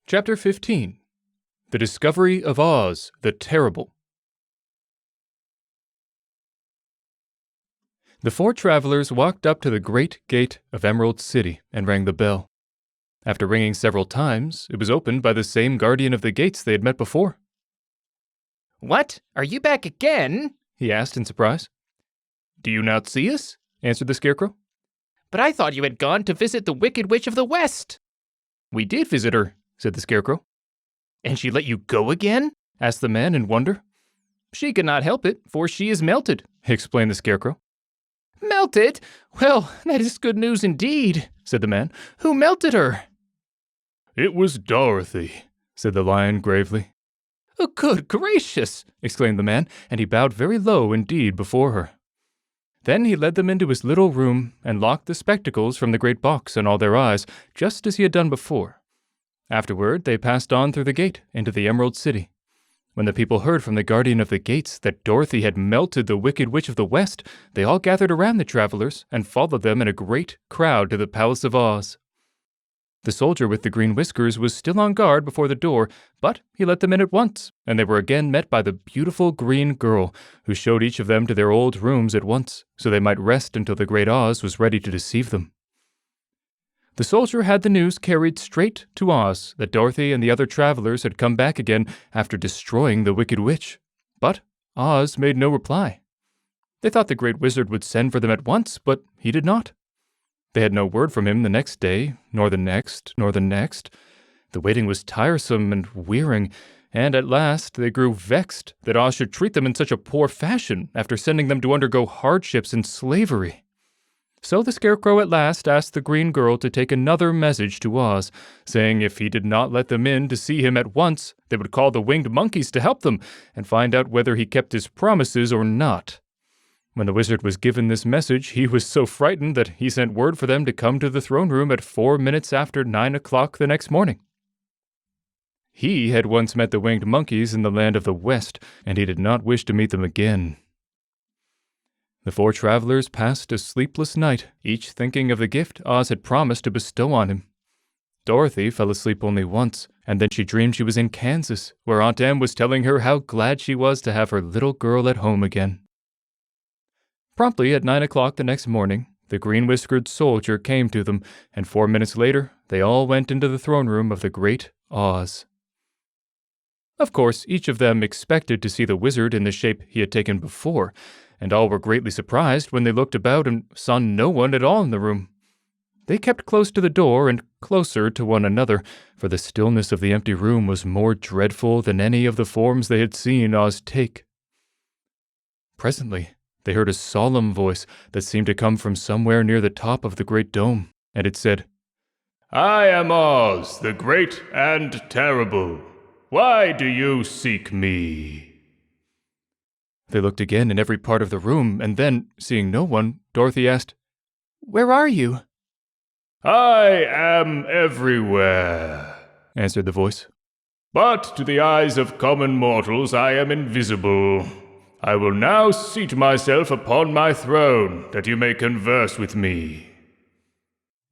Chapter 15. The Discovery of Oz the Terrible. The four travelers walked up to the great gate of Emerald City and rang the bell. After ringing several times, it was opened by the same guardian of the gates they had met before. "What? Are you back again?" he asked in surprise. "Do you not see us?" answered the Scarecrow. "But I thought you had gone to visit the Wicked Witch of the West." "We did visit her," said the Scarecrow. "And she let you go again?" asked the man in wonder. "She could not help it, for she is melted," explained the Scarecrow. "Melted? Well, that is good news indeed," said the man. "Who melted her?" "It was Dorothy," said the lion gravely. "Oh, good gracious!" exclaimed the man, and he bowed very low indeed before her. Then he led them into his little room and locked the spectacles from the great box on all their eyes, just as he had done before. Afterward, they passed on through the gate into the Emerald City. When the people heard from the guardian of the gates that Dorothy had melted the Wicked Witch of the West, they all gathered around the travelers and followed them in a great crowd to the Palace of Oz. The soldier with the green whiskers was still on guard before the door, but he let them in at once, and they were again met by the beautiful green girl, who showed each of them to their old rooms at once, so they might rest until the great Oz was ready to deceive them. The soldier had the news carried straight to Oz that Dorothy and the other travelers had come back again after destroying the Wicked Witch, but Oz made no reply. They thought the great wizard would send for them at once, but he did not. They had no word from him the next day, nor the next, nor the next. The waiting was tiresome and wearing, and at last they grew vexed that Oz should treat them in such a poor fashion after sending them to undergo hardships and slavery. So the Scarecrow at last asked the green girl to take another message to Oz, saying if he did not let them in to see him at once, they would call the winged monkeys to help them and find out whether he kept his promises or not. When the wizard was given this message, he was so frightened that he sent word for them to come to the throne room at 4 minutes after 9 o'clock the next morning. He had once met the winged monkeys in the land of the West, and he did not wish to meet them again. The four travelers passed a sleepless night, each thinking of the gift Oz had promised to bestow on him. Dorothy fell asleep only once, and then she dreamed she was in Kansas, where Aunt Em was telling her how glad she was to have her little girl at home again. Promptly at 9 o'clock the next morning, the green-whiskered soldier came to them, and 4 minutes later, they all went into the throne room of the great Oz. Of course, each of them expected to see the wizard in the shape he had taken before, and all were greatly surprised when they looked about and saw no one at all in the room. They kept close to the door and closer to one another, for the stillness of the empty room was more dreadful than any of the forms they had seen Oz take. Presently, they heard a solemn voice that seemed to come from somewhere near the top of the great dome, and it said, "I am Oz, the great and terrible. Why do you seek me?" They looked again in every part of the room, and then, seeing no one, Dorothy asked, "Where are you?" "I am everywhere," answered the voice. "But to the eyes of common mortals I am invisible. I will now seat myself upon my throne, that you may converse with me."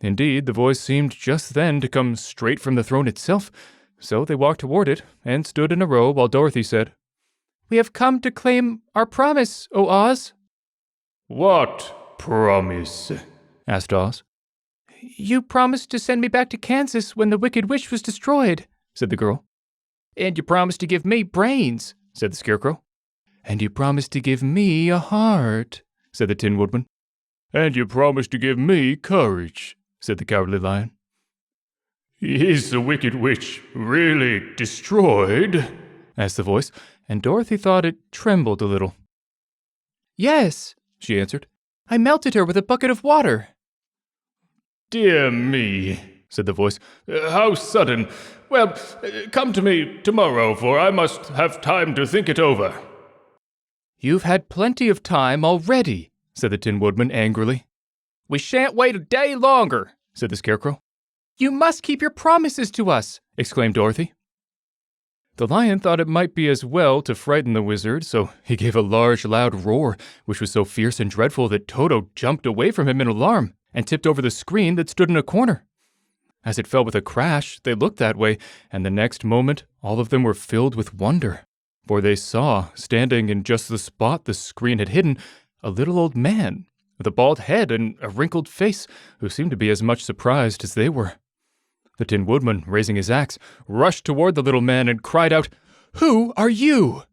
Indeed, the voice seemed just then to come straight from the throne itself, so they walked toward it and stood in a row while Dorothy said, "We have come to claim our promise, O Oz." "What promise?" asked Oz. "You promised to send me back to Kansas when the Wicked Witch was destroyed," said the girl. "And you promised to give me brains," said the Scarecrow. "And you promised to give me a heart," said the Tin Woodman. "And you promised to give me courage," said the Cowardly Lion. "Is the Wicked Witch really destroyed?" asked the voice, and Dorothy thought it trembled a little. "Yes," she answered. "I melted her with a bucket of water." "Dear me," said the voice. "How sudden. Well, come to me tomorrow, for I must have time to think it over." "You've had plenty of time already," said the Tin Woodman angrily. "We shan't wait a day longer," said the Scarecrow. "You must keep your promises to us," exclaimed Dorothy. The lion thought it might be as well to frighten the wizard, so he gave a large, loud roar, which was so fierce and dreadful that Toto jumped away from him in alarm and tipped over the screen that stood in a corner. As it fell with a crash, they looked that way, and the next moment all of them were filled with wonder. For they saw, standing in just the spot the screen had hidden, a little old man with a bald head and a wrinkled face, who seemed to be as much surprised as they were. The Tin Woodman, raising his axe, rushed toward the little man and cried out, "Who are you?"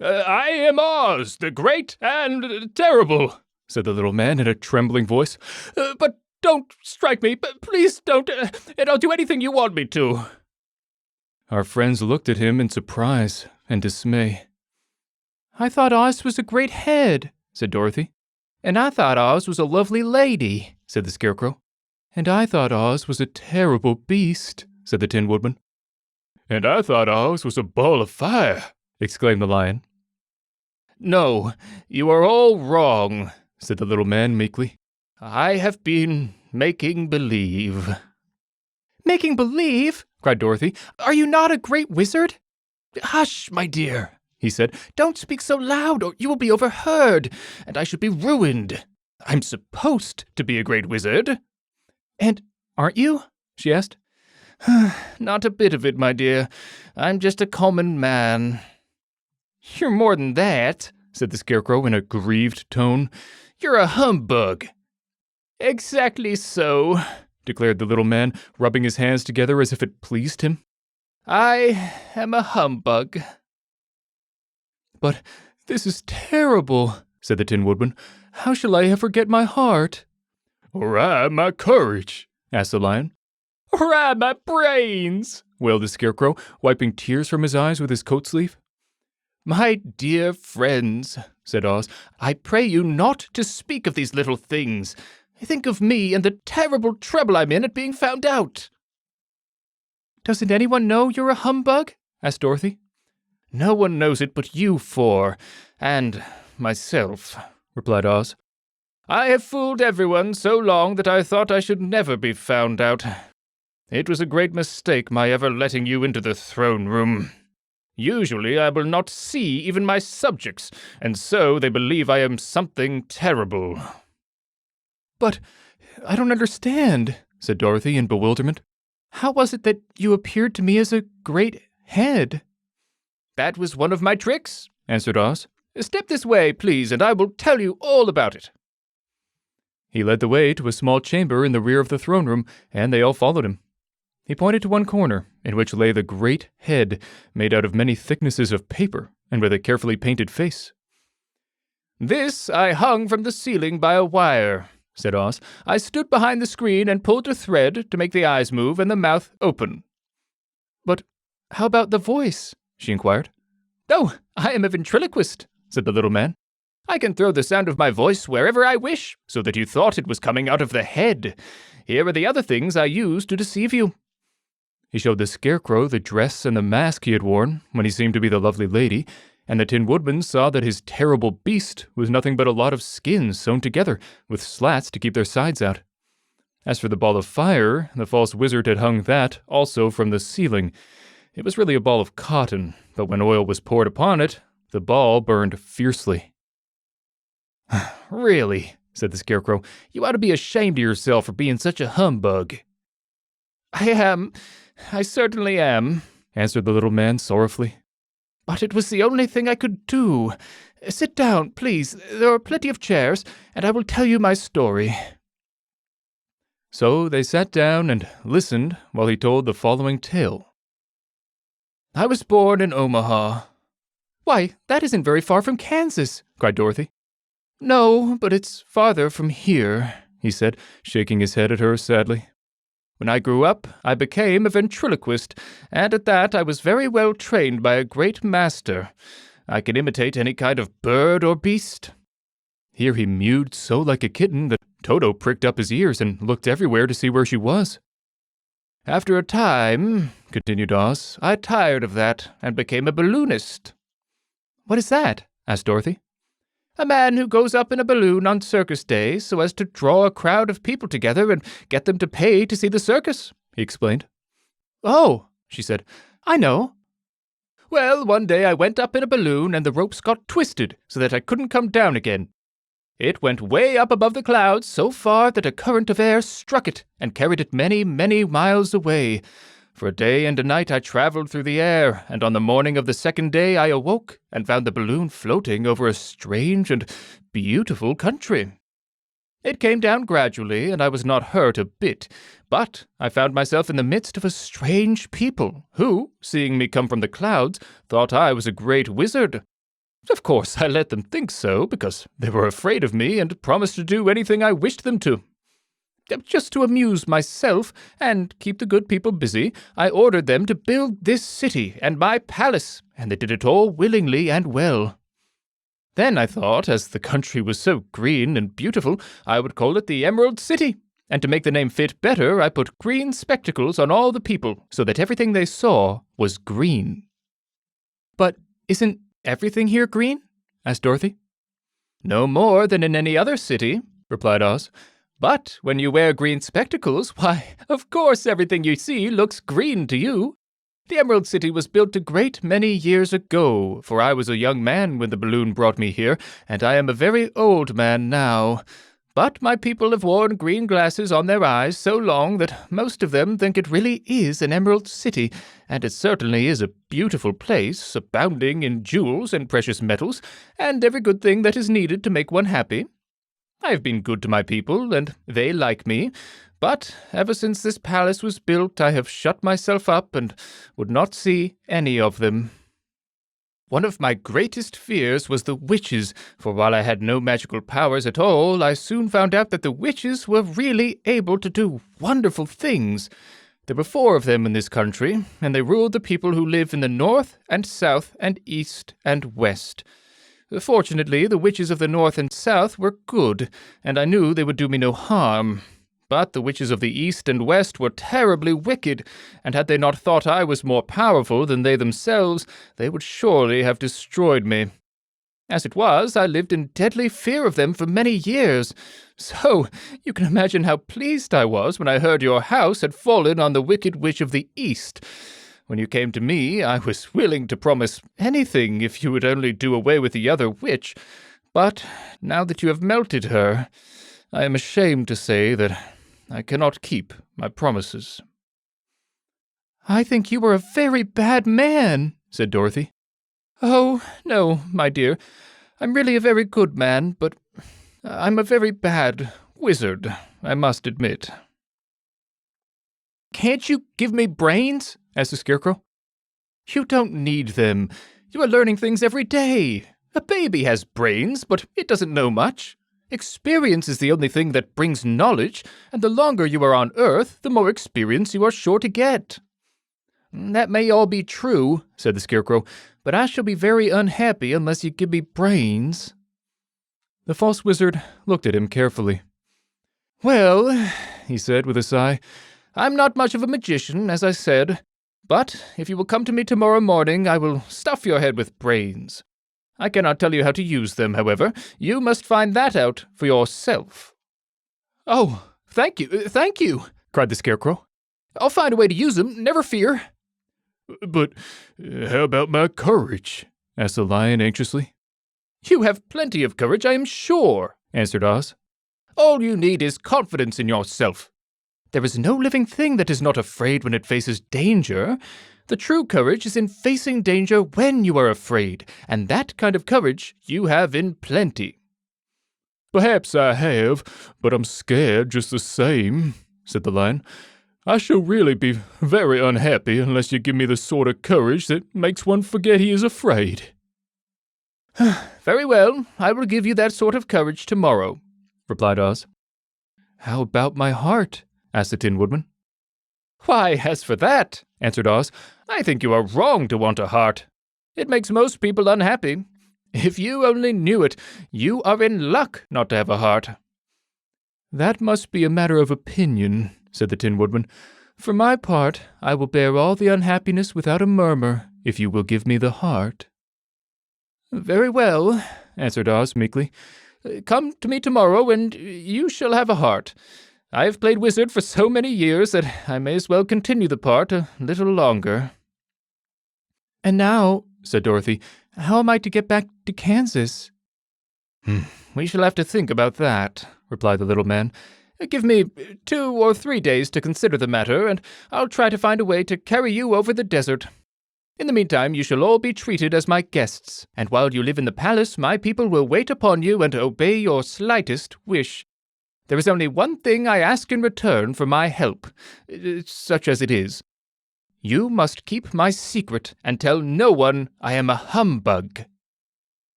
I am Oz, the great and terrible," said the little man in a trembling voice. But don't strike me. Please don't, and I'll do anything you want me to." Our friends looked at him in surprise and dismay. "I thought Oz was a great head," said Dorothy. "And I thought Oz was a lovely lady," said the Scarecrow. "And I thought Oz was a terrible beast," said the Tin Woodman. "And I thought Oz was a ball of fire," exclaimed the Lion. "No, you are all wrong," said the little man meekly. "I have been making believe." "Making believe?" cried Dorothy. "Are you not a great wizard?" "Hush, my dear," he said. "Don't speak so loud, or you will be overheard, and I should be ruined. I'm supposed to be a great wizard." "And aren't you?" she asked. "Not a bit of it, my dear. I'm just a common man." "You're more than that," said the Scarecrow in a grieved tone. "You're a humbug." "Exactly so," declared the little man, rubbing his hands together as if it pleased him. "I am a humbug." "But this is terrible," said the Tin Woodman. "How shall I ever get my heart?" "Or I my courage?" asked the Lion. "Or I my brains?" wailed the Scarecrow, wiping tears from his eyes with his coat sleeve. "My dear friends," said Oz, "I pray you not to speak of these little things. Think of me and the terrible trouble I'm in at being found out." "Doesn't anyone know you're a humbug?" asked Dorothy. "No one knows it but you four, and myself," replied Oz. "I have fooled everyone so long that I thought I should never be found out. It was a great mistake my ever letting you into the throne room. Usually I will not see even my subjects, and so they believe I am something terrible." "But I don't understand," said Dorothy in bewilderment. "How was it that you appeared to me as a great head?" "That was one of my tricks," answered Oz. "Step this way, please, and I will tell you all about it." He led the way to a small chamber in the rear of the throne room, and they all followed him. He pointed to one corner, in which lay the great head, made out of many thicknesses of paper, and with a carefully painted face. "This I hung from the ceiling by a wire," said Oz. "I stood behind the screen and pulled a thread to make the eyes move and the mouth open." "But how about the voice?" she inquired. "Oh, I am a ventriloquist," said the little man. "I can throw the sound of my voice wherever I wish, so that you thought it was coming out of the head. Here are the other things I used to deceive you." He showed the Scarecrow the dress and the mask he had worn when he seemed to be the lovely lady, and the Tin Woodman saw that his terrible beast was nothing but a lot of skins sewn together, with slats to keep their sides out. As for the ball of fire, the false wizard had hung that also from the ceiling. It was really a ball of cotton, but when oil was poured upon it, the ball burned fiercely. "Really," said the Scarecrow, "you ought to be ashamed of yourself for being such a humbug." I certainly am," answered the little man sorrowfully. "But it was the only thing I could do. Sit down, please. There are plenty of chairs, and I will tell you my story." So they sat down and listened while he told the following tale. "I was born in Omaha." "Why, that isn't very far from Kansas," cried Dorothy. "No, but it's farther from here," he said, shaking his head at her sadly. "When I grew up, I became a ventriloquist, and at that I was very well trained by a great master. I can imitate any kind of bird or beast." Here he mewed so like a kitten that Toto pricked up his ears and looked everywhere to see where she was. "After a time," continued Oz, "I tired of that and became a balloonist." "What is that?" asked Dorothy. "A man who goes up in a balloon on circus days so as to draw a crowd of people together and get them to pay to see the circus," he explained. "Oh," she said, "I know." "Well, one day I went up in a balloon and the ropes got twisted so that I couldn't come down again. It went way up above the clouds, so far that a current of air struck it and carried it many, many miles away. For a day and a night I traveled through the air, and on the morning of the second day I awoke and found the balloon floating over a strange and beautiful country. It came down gradually, and I was not hurt a bit, but I found myself in the midst of a strange people, who, seeing me come from the clouds, thought I was a great wizard. Of course, I let them think so, because they were afraid of me and promised to do anything I wished them to. Just to amuse myself and keep the good people busy, I ordered them to build this city and my palace, and they did it all willingly and well. Then I thought, as the country was so green and beautiful, I would call it the Emerald City, and to make the name fit better, I put green spectacles on all the people, so that everything they saw was green. But isn't everything here green? Asked Dorothy. No more than in any other city, replied Oz. But when you wear green spectacles, why, of course everything you see looks green to you. The Emerald City was built a great many years ago, for I was a young man when the balloon brought me here, and I am a very old man now. But my people have worn green glasses on their eyes so long that most of them think it really is an Emerald City, and it certainly is a beautiful place, abounding in jewels and precious metals, and every good thing that is needed to make one happy. I have been good to my people, and they like me, but ever since this palace was built, I have shut myself up and would not see any of them. One of my greatest fears was the witches, for while I had no magical powers at all, I soon found out that the witches were really able to do wonderful things. There were 4 of them in this country, and they ruled the people who live in the north and south and east and west. Fortunately, the witches of the north and south were good, and I knew they would do me no harm. But the witches of the east and west were terribly wicked, and had they not thought I was more powerful than they themselves, they would surely have destroyed me. As it was, I lived in deadly fear of them for many years, so you can imagine how pleased I was when I heard your house had fallen on the wicked witch of the east. When you came to me, I was willing to promise anything if you would only do away with the other witch, but now that you have melted her, I am ashamed to say that I cannot keep my promises. I think you are a very bad man, said Dorothy. Oh, no, my dear. I'm really a very good man, but I'm a very bad wizard, I must admit. Can't you give me brains? Asked the Scarecrow. You don't need them. You are learning things every day. A baby has brains, but it doesn't know much. Experience is the only thing that brings knowledge, and the longer you are on Earth, the more experience you are sure to get. That may all be true, said the Scarecrow, but I shall be very unhappy unless you give me brains. The false wizard looked at him carefully. Well, he said with a sigh, I'm not much of a magician, as I said, but if you will come to me tomorrow morning, I will stuff your head with brains. I cannot tell you how to use them, however. You must find that out for yourself. Oh, thank you, cried the Scarecrow. I'll find a way to use them, never fear. But how about my courage? Asked the Lion anxiously. You have plenty of courage, I am sure, answered Oz. All you need is confidence in yourself. There is no living thing that is not afraid when it faces danger. The true courage is in facing danger when you are afraid, and that kind of courage you have in plenty. Perhaps I have, but I'm scared just the same, said the Lion. I shall really be very unhappy unless you give me the sort of courage that makes one forget he is afraid. Very well, I will give you that sort of courage tomorrow, replied Oz. How about my heart? Asked the Tin Woodman. Why, as for that, answered Oz, I think you are wrong to want a heart. It makes most people unhappy. If you only knew it, you are in luck not to have a heart. That must be a matter of opinion, said the Tin Woodman. For my part, I will bear all the unhappiness without a murmur, if you will give me the heart. Very well, answered Oz meekly. Come to me tomorrow, and you shall have a heart. I have played wizard for so many years that I may as well continue the part a little longer. And now, said Dorothy, how am I to get back to Kansas? We shall have to think about that," replied the little man. "Give me 2 or 3 days to consider the matter, and I'll try to find a way to carry you over the desert. In the meantime, you shall all be treated as my guests, and while you live in the palace, my people will wait upon you and obey your slightest wish. There is only one thing I ask in return for my help, such as it is. You must keep my secret and tell no one I am a humbug."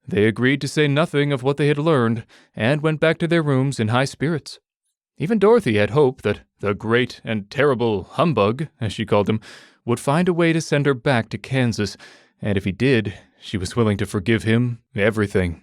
They agreed to say nothing of what they had learned, and went back to their rooms in high spirits. Even Dorothy had hope that the great and terrible humbug, as she called him, would find a way to send her back to Kansas, and if he did, she was willing to forgive him everything.